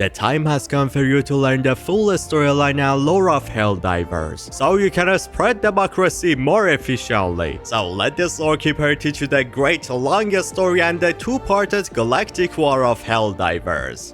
the time has come for you to learn the full storyline and lore of Helldivers, so you can spread democracy more efficiently. So let this lore keeper teach you the great longest story and the two-parted galactic war of Helldivers.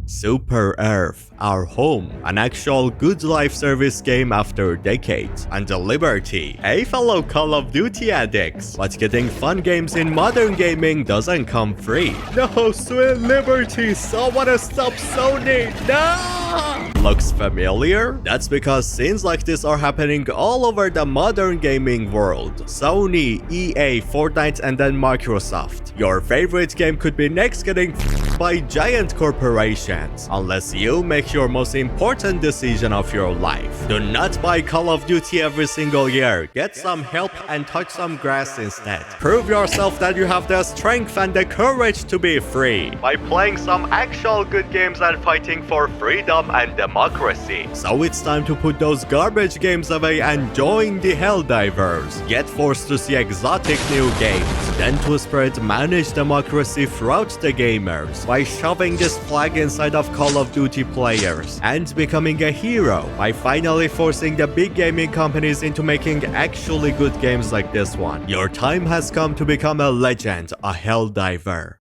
Super Earth, our home, an actual good life service game after decades, and Liberty, hey fellow Call of Duty addicts, but getting fun games in modern gaming doesn't come free. No, sweet Liberty, someone stop Sony, no! Looks familiar? That's because scenes like this are happening all over the modern gaming world. Sony, EA, Fortnite, and then Microsoft. Your favorite game could be next getting by giant corporations, unless you make your most important decision of your life. Do not buy Call of Duty every single year. Get some help and touch some grass instead. Prove yourself that you have the strength and the courage to be free by playing some actual good games and fighting for freedom and democracy. So it's time to put those garbage games away and join the Helldivers. Get forced to see exotic new games, then to spread managed democracy throughout the gamers by shoving this flag inside of Call of Duty players, and becoming a hero by finally forcing the big gaming companies into making actually good games like this one. Your time has come to become a legend, a Helldiver.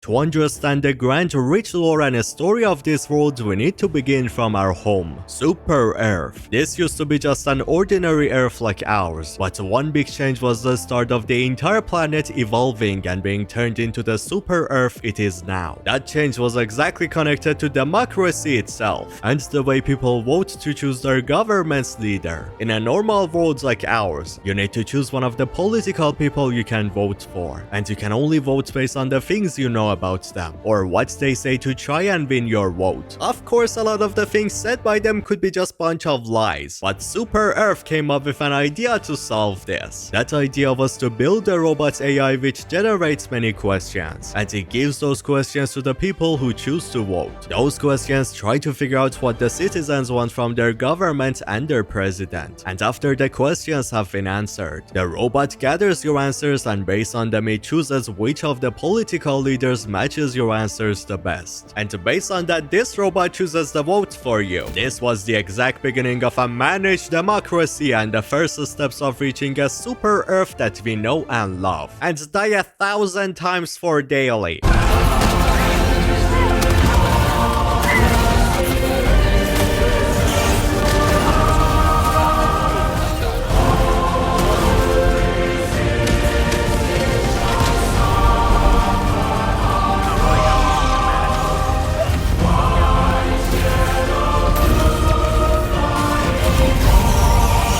To understand the grand, rich lore and story of this world, we need to begin from our home, Super Earth. This used to be just an ordinary Earth like ours, but one big change was the start of the entire planet evolving and being turned into the Super Earth it is now. That change was exactly connected to democracy itself, and the way people vote to choose their government's leader. In a normal world like ours, you need to choose one of the political people you can vote for, and you can only vote based on the things you know about them, or what they say to try and win your vote. Of course, a lot of the things said by them could be just bunch of lies, but Super Earth came up with an idea to solve this. That idea was to build a robot AI which generates many questions, and it gives those questions to the people who choose to vote. Those questions try to figure out what the citizens want from their government and their president, and after the questions have been answered, the robot gathers your answers, and based on them it chooses which of the political leaders matches your answers the best. And based on that, this robot chooses the vote for you. This was the exact beginning of a managed democracy and the first steps of reaching a Super Earth that we know and love, and die 1,000 times for daily.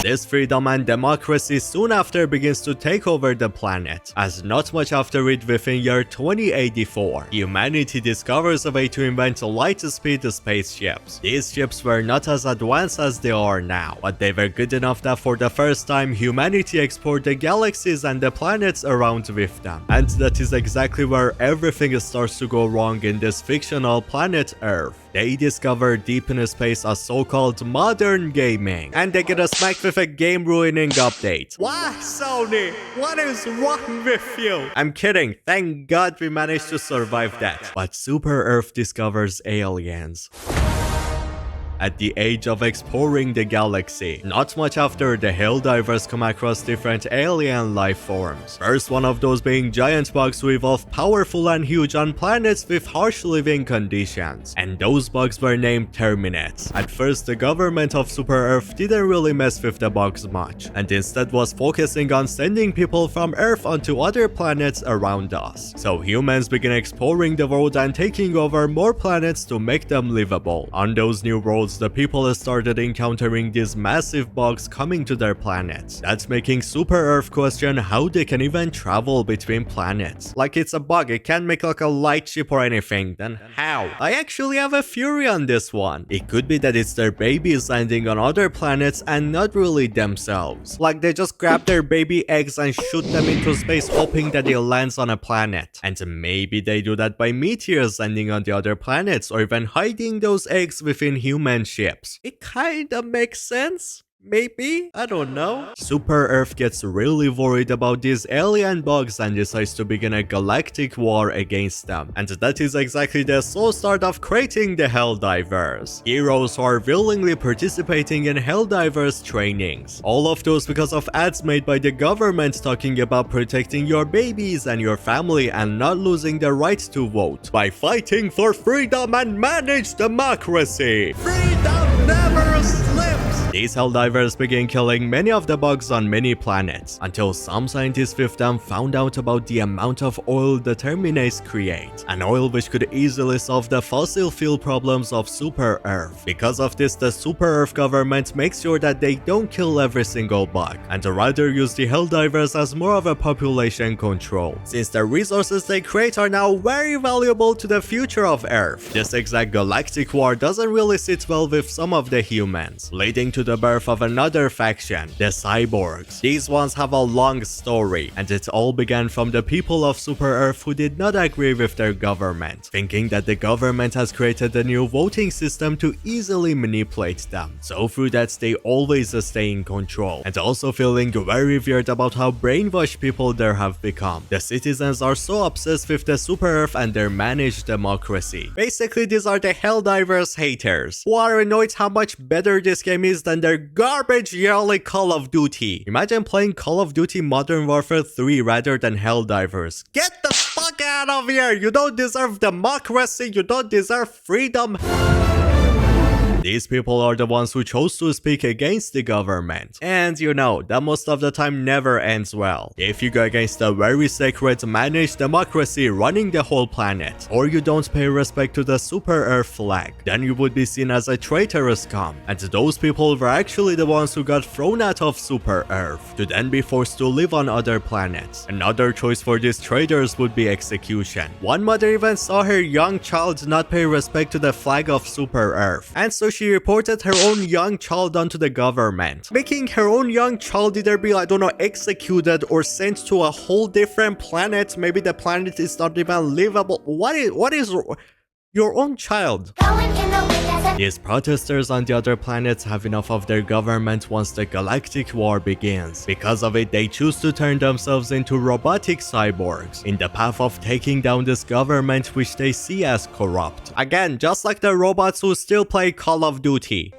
This freedom and democracy soon after begins to take over the planet, as not much after it, within year 2084, humanity discovers a way to invent light-speed spaceships. These ships were not as advanced as they are now, but they were good enough that for the first time humanity explored the galaxies and the planets around with them. And that is exactly where everything starts to go wrong in this fictional planet Earth. They discover deep in space a so-called modern gaming, and they get smacked with a game-ruining update. What, Sony? What is wrong with you? I'm kidding, thank God we managed to survive that. But Super Earth discovers aliens. At the age of exploring the galaxy, not much after, the Helldivers come across different alien life forms. First one of those being giant bugs who evolve powerful and huge on planets with harsh living conditions, and those bugs were named Terminates. At first, the government of Super Earth didn't really mess with the bugs much, and instead was focusing on sending people from Earth onto other planets around us. So humans begin exploring the world and taking over more planets to make them livable. On those new worlds, the people started encountering these massive bugs coming to their planets. That's making Super Earth question how they can even travel between planets. Like, it's a bug, it can't make like a light ship or anything, then how? I actually have a theory on this one. It could be that it's their babies landing on other planets and not really themselves. Like, they just grab their baby eggs and shoot them into space hoping that it lands on a planet. And maybe they do that by meteors landing on the other planets, or even hiding those eggs within human ships. It kinda makes sense. Maybe? I don't know. Super Earth gets really worried about these alien bugs and decides to begin a galactic war against them. And that is exactly the sole start of creating the Helldivers. Heroes who are willingly participating in Helldivers trainings. All of those because of ads made by the government talking about protecting your babies and your family and not losing the right to vote by fighting for freedom and managed democracy. Freedom never slips! These Helldivers began killing many of the bugs on many planets, until some scientists with them found out about the amount of oil the Terminates create, an oil which could easily solve the fossil fuel problems of Super Earth. Because of this, the Super Earth government makes sure that they don't kill every single bug, and rather use the Helldivers as more of a population control, since the resources they create are now very valuable to the future of Earth. This exact galactic war doesn't really sit well with some of the humans, leading to the birth of another faction, the Cyborgs. These ones have a long story, and it all began from the people of Super Earth who did not agree with their government, thinking that the government has created a new voting system to easily manipulate them. So through that, they always stay in control, and also feeling very weird about how brainwashed people there have become. The citizens are so obsessed with the Super Earth and their managed democracy. Basically, these are the Helldivers haters, who are annoyed how much better this game is than their garbage yearly Call of Duty. Imagine playing Call of Duty Modern Warfare 3 rather than Helldivers. Get the fuck out of here! You don't deserve democracy, you don't deserve freedom. These people are the ones who chose to speak against the government. And you know, that most of the time never ends well. If you go against a very sacred managed democracy running the whole planet, or you don't pay respect to the Super Earth flag, then you would be seen as a traitorous scum. And those people were actually the ones who got thrown out of Super Earth, to then be forced to live on other planets. Another choice for these traitors would be execution. One mother even saw her young child not pay respect to the flag of Super Earth, and so she reported her own young child onto the government, making her own young child either be, I don't know, executed or sent to a whole different planet. Maybe the planet is not even livable. What is your own child? These protesters on the other planets have enough of their government once the galactic war begins. Because of it, they choose to turn themselves into robotic cyborgs in the path of taking down this government which they see as corrupt. Again, just like the robots who still play Call of Duty.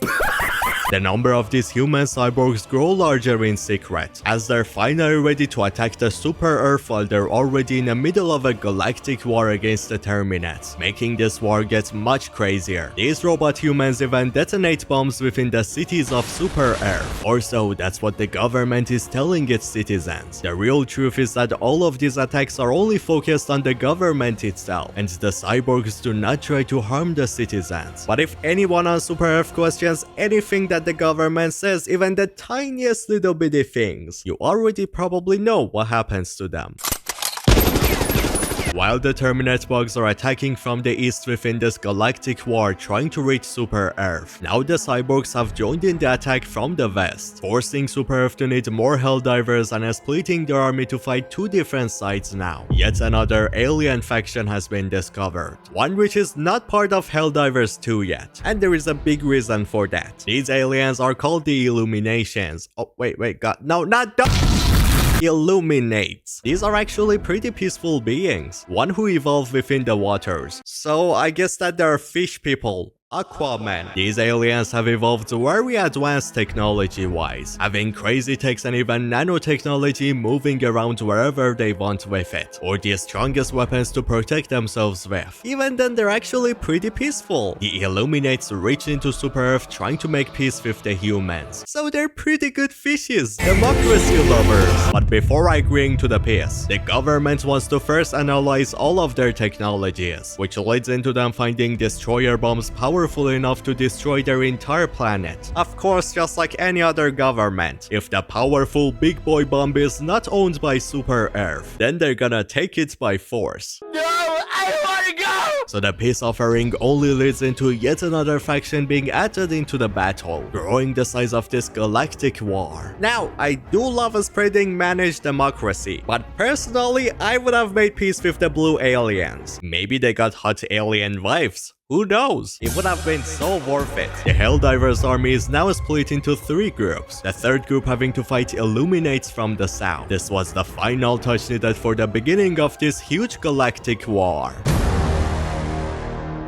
The number of these human cyborgs grow larger in secret, as they're finally ready to attack the Super Earth while they're already in the middle of a galactic war against the Terminates, making this war get much crazier. These robot humans even detonate bombs within the cities of Super Earth. Or so, that's what the government is telling its citizens. The real truth is that all of these attacks are only focused on the government itself, and the cyborgs do not try to harm the citizens. But if anyone on Super Earth questions anything that the government says, even the tiniest little bitty things, you already probably know what happens to them. While the Terminate bugs are attacking from the east within this galactic war trying to reach Super Earth, now the cyborgs have joined in the attack from the west, forcing Super Earth to need more Helldivers and splitting their army to fight two different sides now. Yet another alien faction has been discovered, one which is not part of Helldivers 2 yet, and there is a big reason for that. These aliens are called the Illuminations. Oh, wait, God, no, not the Illuminates. These are actually pretty peaceful beings, one who evolved within the waters. So I guess that they are fish people. Aquaman. These aliens have evolved very advanced technology-wise, having crazy techs and even nanotechnology moving around wherever they want with it, or the strongest weapons to protect themselves with. Even then, they're actually pretty peaceful. The Illuminates reach into Super Earth trying to make peace with the humans, so they're pretty good fishes, democracy lovers. But before agreeing to the peace, the government wants to first analyze all of their technologies, which leads into them finding destroyer bombs powerful enough to destroy their entire planet. Of course, just like any other government, if the powerful big boy bomb is not owned by Super Earth, then they're gonna take it by force. No, I wanna go! So the peace offering only leads into yet another faction being added into the battle, growing the size of this galactic war. Now, I do love spreading managed democracy, but personally, I would have made peace with the blue aliens. Maybe they got hot alien wives. Who knows? It would have been so worth it. The Helldivers army is now split into 3 groups, the third group having to fight Illuminates from the south. This was the final touch needed for the beginning of this huge galactic war.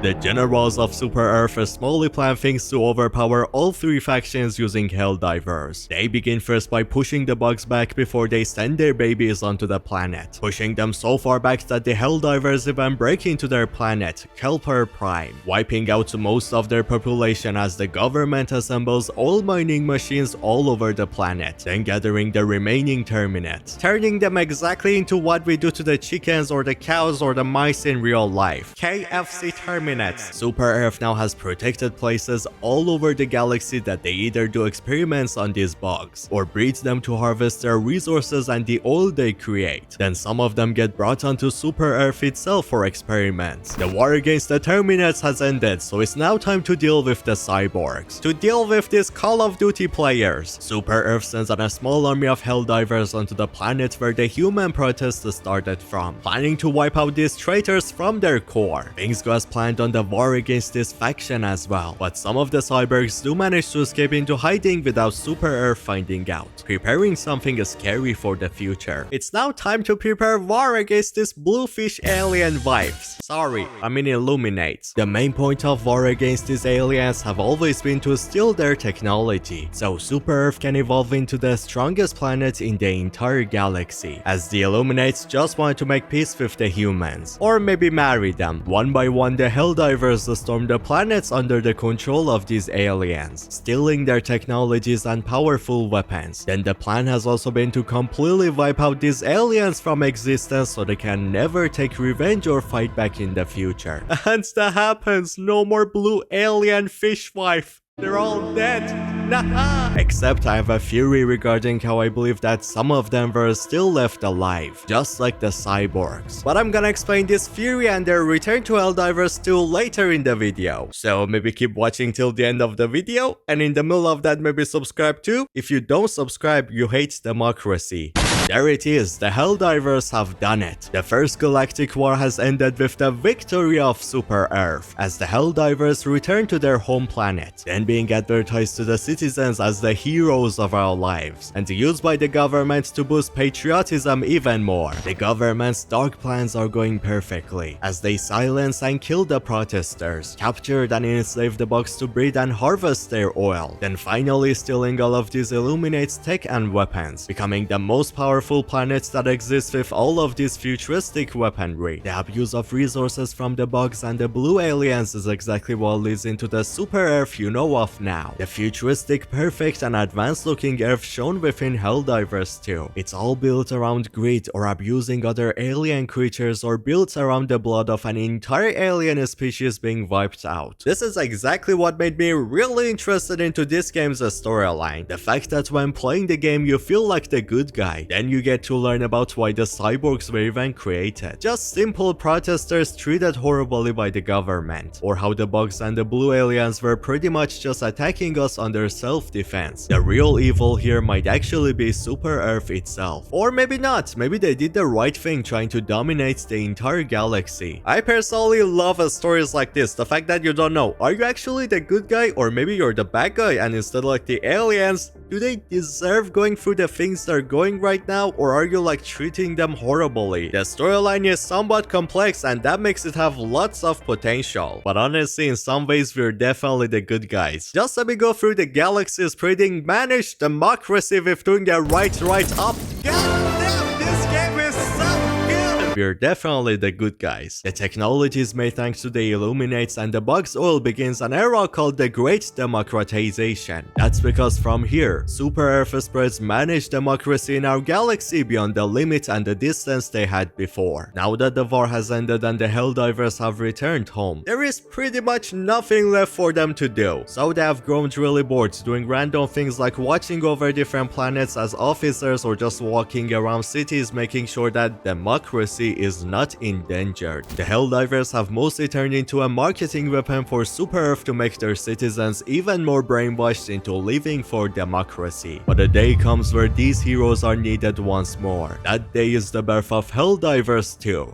The generals of Super Earth smally plan things to overpower all 3 factions using Helldivers. They begin first by pushing the bugs back before they send their babies onto the planet, pushing them so far back that the Helldivers even break into their planet, Kelper Prime, wiping out most of their population as the government assembles all mining machines all over the planet, then gathering the remaining Terminates, turning them exactly into what we do to the chickens or the cows or the mice in real life, KFC Terminates. Super Earth now has protected places all over the galaxy that they either do experiments on these bugs, or breed them to harvest their resources and the oil they create. Then some of them get brought onto Super Earth itself for experiments. The war against the Terminates has ended, so it's now time to deal with the cyborgs. To deal with these Call of Duty players, Super Earth sends out a small army of Helldivers onto the planet where the human protests started from, planning to wipe out these traitors from their core. Things go as planned on the war against this faction as well, but some of the cyborgs do manage to escape into hiding without Super Earth finding out, preparing something scary for the future. It's now time to prepare war against these bluefish alien wives. Sorry, I mean Illuminates. The main point of war against these aliens have always been to steal their technology, so Super Earth can evolve into the strongest planet in the entire galaxy, as the Illuminates just want to make peace with the humans, or maybe marry them. One by one, the Helldivers storm the planets under the control of these aliens, stealing their technologies and powerful weapons. Then the plan has also been to completely wipe out these aliens from existence so they can never take revenge or fight back in the future. And that happens, no more blue alien fish wife. They're all dead. Nah. Except I have a theory regarding how I believe that some of them were still left alive, just like the cyborgs. But I'm gonna explain this theory and their return to Helldivers 2 later in the video. So maybe keep watching till the end of the video, and in the middle of that maybe subscribe too. If you don't subscribe, you hate democracy. There it is, the Helldivers have done it. The first galactic war has ended with the victory of Super Earth, as the Helldivers return to their home planet, then being advertised to the citizens as the heroes of our lives, and used by the government to boost patriotism even more. The government's dark plans are going perfectly, as they silence and kill the protesters, captured and enslave the bugs to breed and harvest their oil, then finally stealing all of these Illuminates tech and weapons, becoming the most powerful planets that exist with all of this futuristic weaponry. The abuse of resources from the bugs and the blue aliens is exactly what leads into the Super Earth you know of now. The futuristic, perfect and advanced looking Earth shown within Helldivers 2. It's all built around greed or abusing other alien creatures, or built around the blood of an entire alien species being wiped out. This is exactly what made me really interested into this game's storyline. The fact that when playing the game you feel like the good guy, then you get to learn about why the cyborgs were even created. Just simple protesters treated horribly by the government, or how the bugs and the blue aliens were pretty much just attacking us under self-defense. The real evil here might actually be Super Earth itself. Or maybe not, maybe they did the right thing trying to dominate the entire galaxy. I personally love stories like this, the fact that you don't know, are you actually the good guy or maybe you're the bad guy, and instead like the aliens, do they deserve going through the things they're going right now, or are you like treating them horribly? The storyline is somewhat complex and that makes it have lots of potential, but honestly in some ways we're definitely the good guys. Just let me go through the galaxy spreading managed democracy with doing the right up. God damn, this game is so good! We're definitely the good guys. The technology is made thanks to the Illuminates, and the bugs oil begins an era called the Great Democratization. That's because from here, Super Earth spreads managed democracy in our galaxy beyond the limit and the distance they had before. Now that the war has ended and the Helldivers have returned home, there is pretty much nothing left for them to do. So they have grown really bored doing random things like watching over different planets as officers, or just walking around cities making sure that democracy is not endangered. The Helldivers have mostly turned into a marketing weapon for Super Earth to make their citizens even more brainwashed into living for democracy. But a day comes where these heroes are needed once more. That day is the birth of Helldivers 2.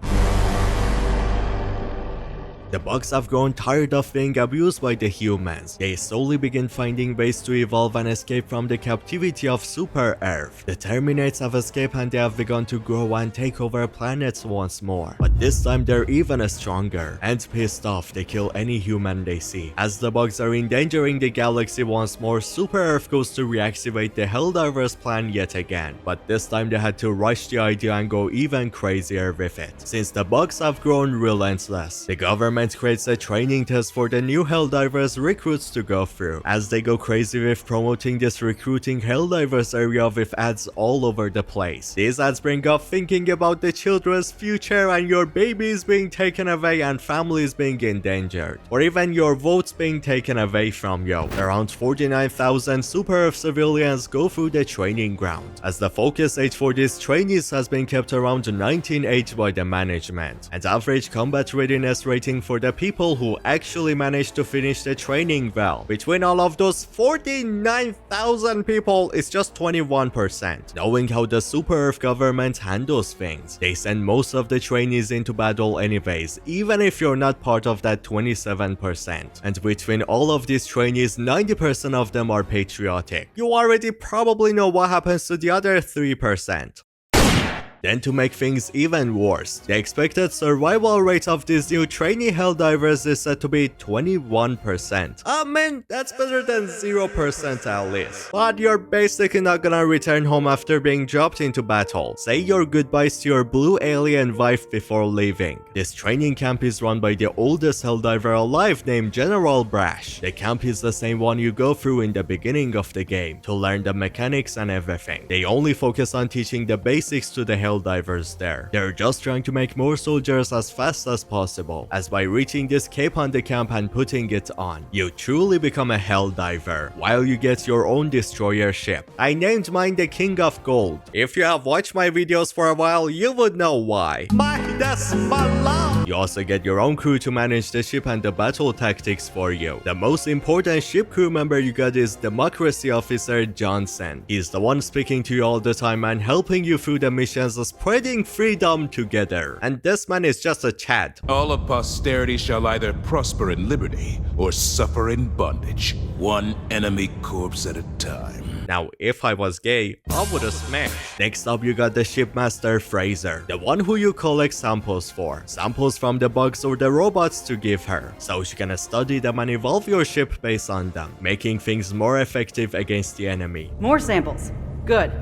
The bugs have grown tired of being abused by the humans. They slowly begin finding ways to evolve and escape from the captivity of Super Earth. The Terminates have escaped and they have begun to grow and take over planets once more. But this time they're even stronger, and pissed off they kill any human they see. As the bugs are endangering the galaxy once more, Super Earth goes to reactivate the Helldivers plan yet again. But this time they had to rush the idea and go even crazier with it. Since the bugs have grown relentless, the government creates a training test for the new Helldivers recruits to go through. As they go crazy with promoting this recruiting Helldivers area with ads all over the place. These ads bring up thinking about the children's future and your babies being taken away and families being endangered, or even your votes being taken away from you. Around 49,000 Super Earth civilians go through the training ground, as the focus age for these trainees has been kept around 19 age by the management, and average combat readiness rating for the people who actually managed to finish the training well between all of those 49,000 people is just 21%. Knowing how the Super Earth government handles things, they send most of the trainees into battle anyways, even if you're not part of that 27%. And between all of these trainees, 90% of them are patriotic. You already probably know what happens to the other 3%. Then to make things even worse, the expected survival rate of these new trainee Helldivers is said to be 21%. I mean, that's better than 0% at least. But you're basically not gonna return home after being dropped into battle. Say your goodbyes to your blue alien wife before leaving. This training camp is run by the oldest Helldiver alive named General Brash. The camp is the same one you go through in the beginning of the game to learn the mechanics and everything. They only focus on teaching the basics to the Helldivers there. They're just trying to make more soldiers as fast as possible, as by reaching this cape on the camp and putting it on, you truly become a Helldiver, while you get your own destroyer ship. I named mine the King of Gold. If you have watched my videos for a while, you would know why. That's my love! You also get your own crew to manage the ship and the battle tactics for you. The most important ship crew member you got is Democracy Officer Johnson. He's the one speaking to you all the time and helping you through the missions, spreading freedom together. And this man is just a Chad. All of posterity shall either prosper in liberty or suffer in bondage, one enemy corpse at a time. Now, if I was gay, I would've smashed. Next up, you got the Shipmaster Fraser, the one who you collect samples for. Samples from the bugs or the robots to give her, so she can study them and evolve your ship based on them, making things more effective against the enemy. More samples. Good.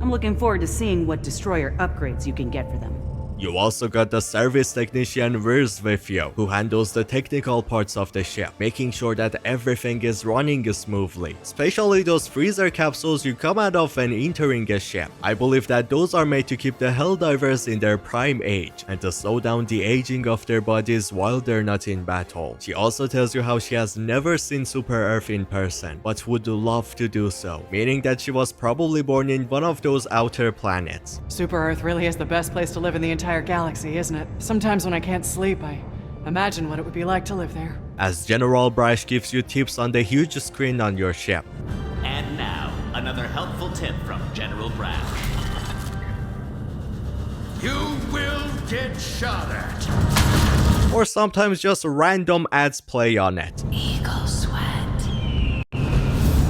I'm looking forward to seeing what destroyer upgrades you can get for them. You also got the service technician Virs with you, who handles the technical parts of the ship, making sure that everything is running smoothly, especially those freezer capsules you come out of when entering a ship. I believe that those are made to keep the Helldivers in their prime age, and to slow down the aging of their bodies while they're not in battle. She also tells you how she has never seen Super Earth in person, but would love to do so, meaning that she was probably born in one of those outer planets. Super Earth really is the best place to live in the entire galaxy, isn't it? Sometimes when I can't sleep, I imagine what it would be like to live there. As General Brash gives you tips on the huge screen on your ship. And now, another helpful tip from General Brash. You will get shot at. Or sometimes just random ads play on it. Eagle Sweat.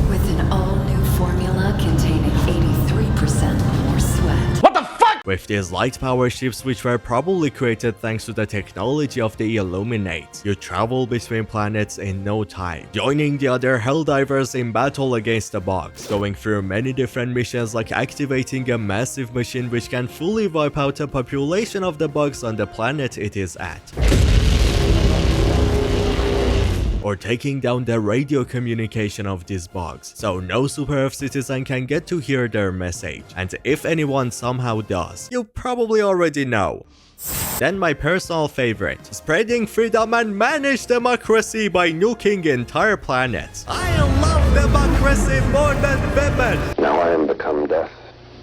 With an all-new formula containing 83% more sweat. What the fuck? With these light power ships, which were probably created thanks to the technology of the Illuminate, you travel between planets in no time, joining the other Helldivers in battle against the bugs, going through many different missions like activating a massive machine which can fully wipe out a population of the bugs on the planet it is at, or taking down the radio communication of these bugs, so no Super Earth citizen can get to hear their message, and if anyone somehow does, you probably already know. Then my personal favorite, spreading freedom and manage democracy by nuking entire planets. I love democracy more than women! Now I am become death,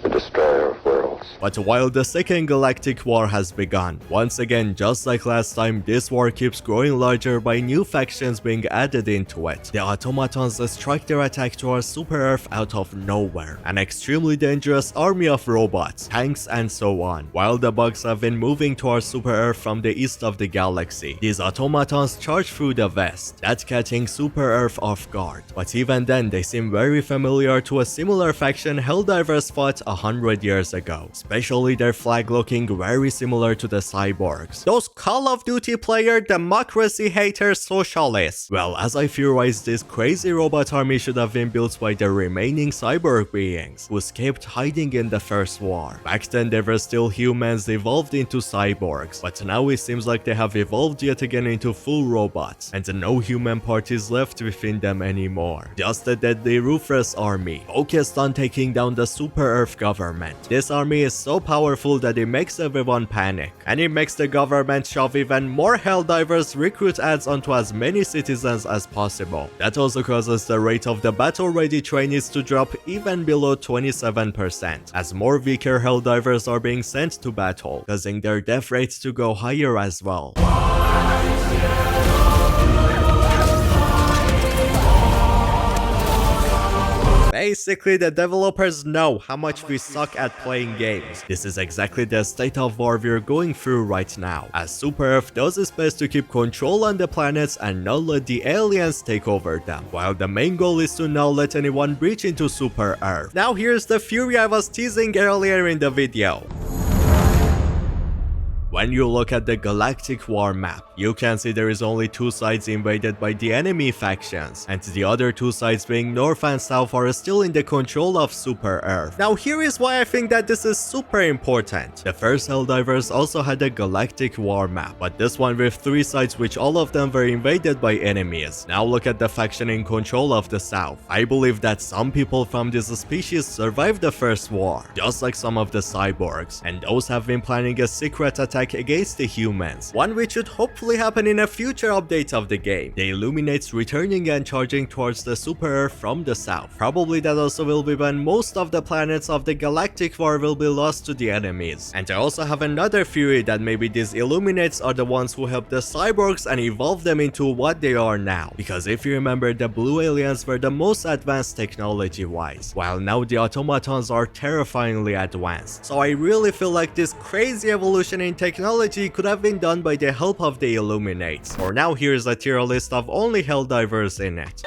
the destroyer of worlds. But while the second galactic war has begun, once again, just like last time, this war keeps growing larger by new factions being added into it. The automatons strike their attack to our super Earth out of nowhere, an extremely dangerous army of robots, tanks, and so on. While the bugs have been moving to our super Earth from the east of the galaxy, these automatons charge through the west, that catching super Earth off guard. But even then, they seem very familiar to a similar faction Helldivers fought 100 years ago, especially their flag looking very similar to the cyborgs. Those Call of Duty player democracy hater socialists. Well, as I theorize, this crazy robot army should have been built by the remaining cyborg beings who escaped hiding in the first war. Back then they were still humans evolved into cyborgs, but now it seems like they have evolved yet again into full robots, and no human part is left within them anymore. Just a deadly ruthless army, focused on taking down the super Earth government. This army is so powerful that it makes everyone panic, and it makes the government shove even more Helldivers recruit ads onto as many citizens as possible. That also causes the rate of the battle-ready trainees to drop even below 27%, as more weaker Helldivers are being sent to battle, causing their death rates to go higher as well. Basically, the developers know how much we suck at playing games. This is exactly the state of war we're going through right now, as Super Earth does its best to keep control on the planets and not let the aliens take over them, while the main goal is to not let anyone breach into Super Earth. Now here's the fury I was teasing earlier in the video. When you look at the Galactic War map, you can see there is only two sides invaded by the enemy factions, and the other two sides being North and South are still in the control of Super Earth. Now here is why I think that this is super important. The first Helldivers also had a Galactic War map, but this one with three sides which all of them were invaded by enemies. Now look at the faction in control of the South. I believe that some people from this species survived the first war, just like some of the cyborgs, and those have been planning a secret attack against the humans, one which should hopefully happen in a future update of the game. The Illuminates returning and charging towards the Super Earth from the south. Probably that also will be when most of the planets of the Galactic War will be lost to the enemies. And I also have another theory that maybe these Illuminates are the ones who helped the cyborgs and evolved them into what they are now. Because if you remember, the blue aliens were the most advanced technology-wise, while now the automatons are terrifyingly advanced. So I really feel like this crazy evolution in technology could have been done by the help of the Illuminates. For now, here's a tier list of only Helldivers in it.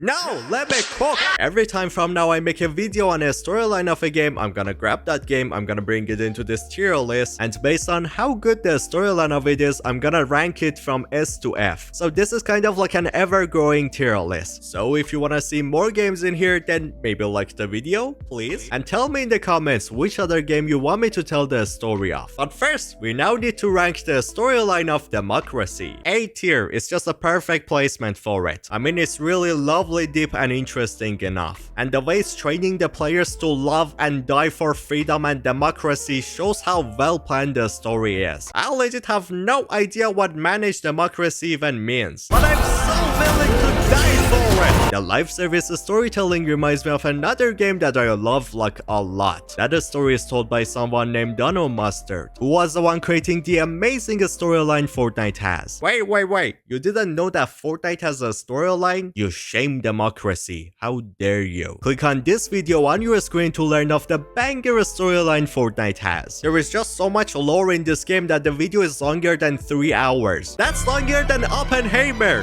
No, let me cook! Every time from now I make a video on a storyline of a game, I'm gonna grab that game, I'm gonna bring it into this tier list, and based on how good the storyline of it is, I'm gonna rank it from S to F. So this is kind of like an ever-growing tier list. So if you wanna see more games in here, then maybe like the video, please? And tell me in the comments which other game you want me to tell the story of. But first, we now need to rank the storyline of Democracy. A tier is just a perfect placement for it. I mean, it's really lovely, deep and interesting enough, and the way it's training the players to love and die for freedom and democracy shows how well planned the story is. I legit have no idea what managed democracy even means, but I'm so willing to die for it. The live service storytelling reminds me of another game that I love like a lot. That story is told by someone named Dono Mustard, who was the one creating the amazing storyline Fortnite has. Wait, you didn't know that Fortnite has a storyline? You shame democracy, how dare you. Click on this video on your screen to learn of the banger storyline Fortnite has. There is just so much lore in this game that the video is longer than 3 hours. That's longer than Oppenheimer.